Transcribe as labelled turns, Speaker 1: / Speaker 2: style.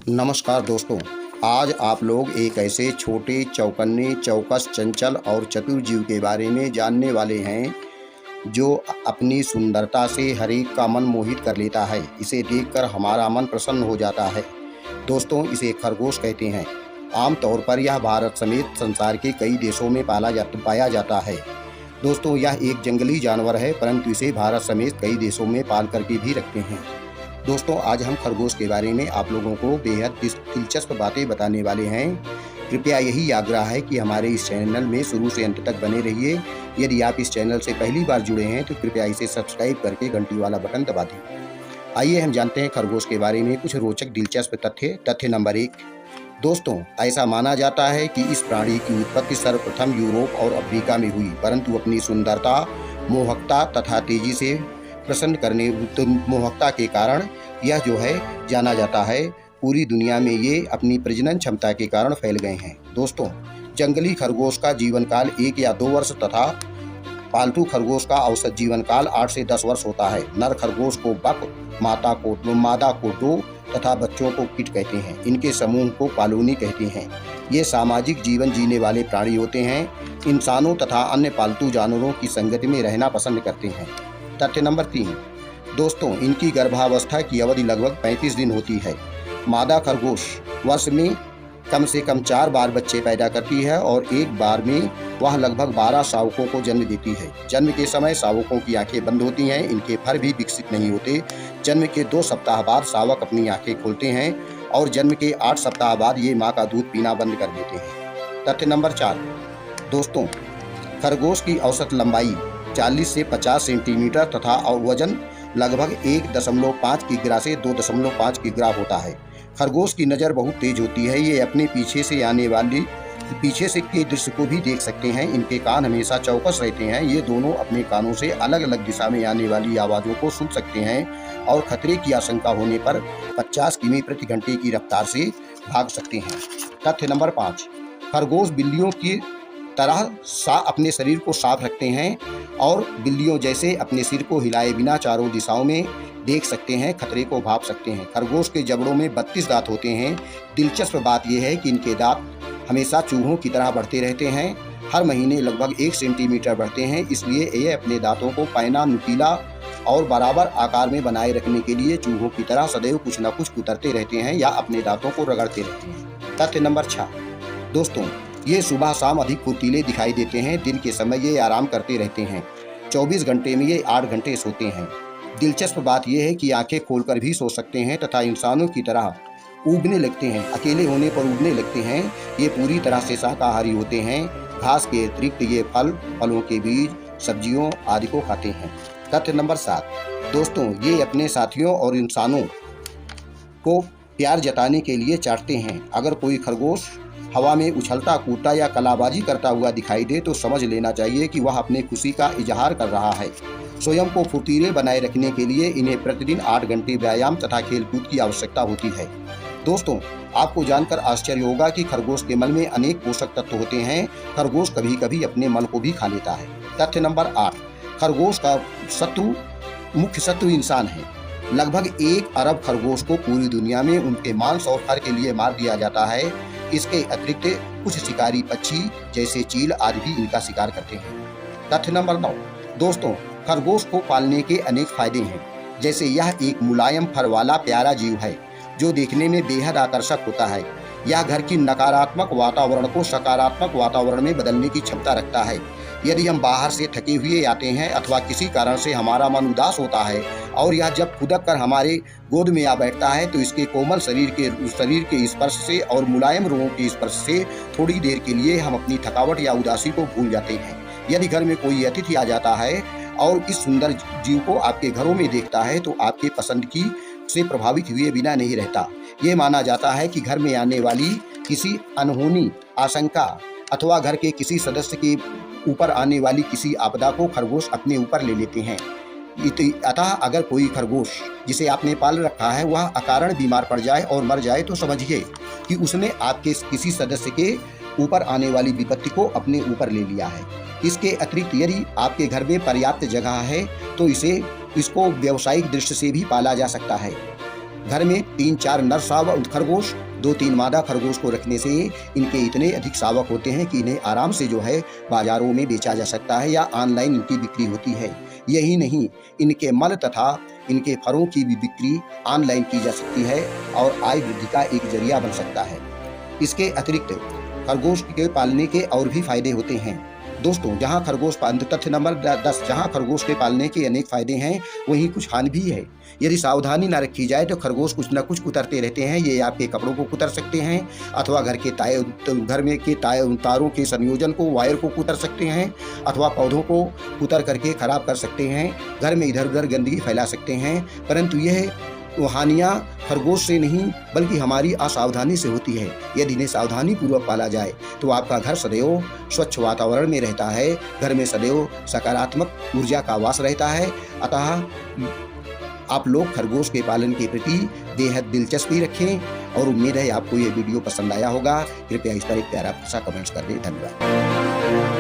Speaker 1: नमस्कार दोस्तों, आज आप लोग एक ऐसे छोटे चौकन्ने चौकस चंचल और चतुर जीव के बारे में जानने वाले हैं जो अपनी सुंदरता से हर एक का मन मोहित कर लेता है। इसे देखकर हमारा मन प्रसन्न हो जाता है। दोस्तों, इसे खरगोश कहते हैं। आमतौर पर यह भारत समेत संसार के कई देशों में पाया जाता है। दोस्तों, यह एक जंगली जानवर है, परंतु इसे भारत समेत कई देशों में पाल करके भी रखते हैं। दोस्तों, आज हम खरगोश के बारे में आप लोगों को बेहद दिलचस्प बातें बताने वाले हैं। कृपया यही आग्रह है कि हमारे इस चैनल में शुरू से अंत तक बने रहिए। यदि आप इस चैनल से पहली बार जुड़े हैं तो कृपया इसे सब्सक्राइब करके घंटी वाला बटन दबा दें। आइए हम जानते हैं खरगोश के बारे में कुछ रोचक दिलचस्प तथ्य नंबर 1। दोस्तों, ऐसा माना जाता है कि इस प्राणी की उत्पत्ति सर्वप्रथम यूरोप और अफ्रीका में हुई, परंतु अपनी सुंदरता, मोहकता तथा तेजी से प्रसन्न करने मोहकता के कारण यह जो है जाना जाता है। पूरी दुनिया में ये अपनी प्रजनन क्षमता के कारण फैल गए हैं। दोस्तों, जंगली खरगोश का जीवन काल 1 या 2 वर्ष तथा पालतू खरगोश का औसत जीवन काल 8 से 10 वर्ष होता है। नर खरगोश को बक, मादा को डो तथा बच्चों को किट कहते हैं। इनके समूह को कॉलोनी कहते हैं। ये सामाजिक जीवन जीने वाले प्राणी होते हैं। इंसानों तथा अन्य पालतू जानवरों की संगति में रहना पसंद करते हैं। तथ्य नंबर 3। दोस्तों, इनकी गर्भावस्था की अवधि लगभग 35 दिन होती है। मादा खरगोश वर्ष में कम से कम 4 बार बच्चे पैदा करती है और एक बार में वह लगभग 12 शावकों को जन्म देती है। जन्म के समय शावकों की आंखें बंद होती हैं। इनके फर भी विकसित नहीं होते। जन्म के 2 सप्ताह बाद शावक अपनी आंखें खोलते हैं और जन्म के 8 सप्ताह बाद ये माँ का दूध पीना बंद कर देते हैं। तथ्य नंबर 4। दोस्तों, खरगोश की औसत लंबाई 40 से 50 सेंटीमीटर तथा और वजन लगभग 1.5 किग्रा से 2.5 किग्रा होता है। खरगोश की नज़र बहुत तेज होती है। ये अपने पीछे से के दृश्य को भी देख सकते हैं। इनके कान हमेशा चौकस रहते हैं। ये दोनों अपने कानों से अलग अलग दिशा में आने वाली आवाज़ों को सुन सकते हैं और खतरे की आशंका होने पर 50 किमी प्रति घंटे की रफ्तार से भाग सकते हैं। तथ्य नंबर 5। खरगोश बिल्लियों की तरह अपने शरीर को साफ रखते हैं और बिल्लियों जैसे अपने सिर को हिलाए बिना चारों दिशाओं में देख सकते हैं, खतरे को भाप सकते हैं। खरगोश के जबड़ों में 32 दांत होते हैं। दिलचस्प बात यह है कि इनके दांत हमेशा चूहों की तरह बढ़ते रहते हैं। हर महीने लगभग 1 सेंटीमीटर बढ़ते हैं। इसलिए ये अपने दांतों को पैना, नुकीला और बराबर आकार में बनाए रखने के लिए चूहों की तरह सदैव कुछ न कुछ कुतरते रहते हैं या अपने दांतों को रगड़ते रहते हैं। तथ्य नंबर 6। दोस्तों, ये सुबह शाम अधिक फुर्तीले दिखाई देते हैं। दिन के समय ये आराम करते रहते हैं। 24 घंटे में ये 8 घंटे सोते हैं। दिलचस्प बात यह है कि आंखें खोलकर भी सो सकते हैं तथा इंसानों की तरह उगने लगते हैं। अकेले होने पर उगने लगते हैं। ये पूरी तरह से शाकाहारी होते हैं। घास के अतिरिक्त ये फलों के बीज, सब्जियों आदि को खाते हैं। तथ्य नंबर 7। दोस्तों, ये अपने साथियों और इंसानों को प्यार जताने के लिए चाटते हैं। अगर कोई खरगोश हवा में उछलता कूदता या कलाबाजी करता हुआ दिखाई दे तो समझ लेना चाहिए कि वह अपनी खुशी का इजहार कर रहा है। स्वयं को फुर्तीले बनाए रखने के लिए इन्हें प्रतिदिन 8 घंटे व्यायाम तथा खेलकूद की आवश्यकता होती है। दोस्तों, आपको जानकर आश्चर्य होगा कि खरगोश के मल में अनेक पोषक तत्व होते हैं। खरगोश कभी कभी अपने मल को भी खा लेता है। तथ्य नंबर 8। खरगोश का मुख्य शत्रु इंसान है। लगभग 1 अरब खरगोश को पूरी दुनिया में उनके मांस और फर के लिए मार दिया जाता है। इसके अतिरिक्त कुछ शिकारी पक्षी जैसे चील आदि भी इनका शिकार करते हैं। तथ्य नंबर 9। दोस्तों, खरगोश को पालने के अनेक फायदे हैं। जैसे यह एक मुलायम फर वाला प्यारा जीव है जो देखने में बेहद आकर्षक होता है। यह घर की नकारात्मक वातावरण को सकारात्मक वातावरण में बदलने की क्षमता रखता है। यदि हम बाहर से थके हुए आते हैं अथवा किसी कारण से हमारा मन उदास होता है और यह जब खुदक कर हमारे गोद में आ बैठता है तो इसके कोमल शरीर के स्पर्श से और मुलायम रोगों के स्पर्श से थोड़ी देर के लिए हम अपनी थकावट या उदासी को भूल जाते हैं। यदि घर में कोई अतिथि आ जाता है और इस सुंदर जीव को आपके घरों में देखता है तो आपके पसंद से प्रभावित हुए बिना नहीं रहता। ये माना जाता है कि घर में आने वाली किसी अनहोनी आशंका अथवा घर के किसी सदस्य के ऊपर आने वाली किसी आपदा को खरगोश अपने ऊपर ले लेते हैं। अतः अगर कोई खरगोश जिसे आपने पाल रखा है वह अकारण बीमार पड़ जाए और मर जाए तो समझिए कि उसने आपके किसी सदस्य के ऊपर आने वाली विपत्ति को अपने ऊपर ले लिया है। इसके अतिरिक्त यदि आपके घर में पर्याप्त जगह है तो इसको व्यावसायिक दृष्टि से भी पाला जा सकता है। घर में 3-4 नर शावक खरगोश, 2-3 मादा खरगोश को रखने से इनके इतने अधिक शावक होते हैं कि इन्हें आराम से जो है बाजारों में बेचा जा सकता है या ऑनलाइन इनकी बिक्री होती है। यही नहीं, इनके मल तथा इनके फरों की भी बिक्री ऑनलाइन की जा सकती है और आय वृद्धि का एक जरिया बन सकता है। इसके अतिरिक्त खरगोश के पालने के और भी फायदे होते हैं। दोस्तों, जहां खरगोश तथ्य नंबर 10, जहां खरगोश के पालने के अनेक फायदे हैं, वहीं कुछ हानि भी है। यदि सावधानी न रखी जाए तो खरगोश कुछ न कुछ कुतरते रहते हैं। ये आपके कपड़ों को कुतर सकते हैं अथवा घर में के तारों के संयोजन को, वायर को कुतर सकते हैं अथवा पौधों को कुतर करके खराब कर सकते हैं। घर में इधर उधर गंदगी फैला सकते हैं। परंतु यह हानियाँ खरगोश से नहीं बल्कि हमारी असावधानी से होती है। यदि इन्हें सावधानी पूर्वक पाला जाए तो आपका घर सदैव स्वच्छ वातावरण में रहता है, घर में सदैव सकारात्मक ऊर्जा का वास रहता है। अतः आप लोग खरगोश के पालन के प्रति बेहद दिलचस्पी रखें और उम्मीद है आपको ये वीडियो पसंद आया होगा। कृपया इस पर एक प्यारा सा कमेंट्स कर दें। धन्यवाद।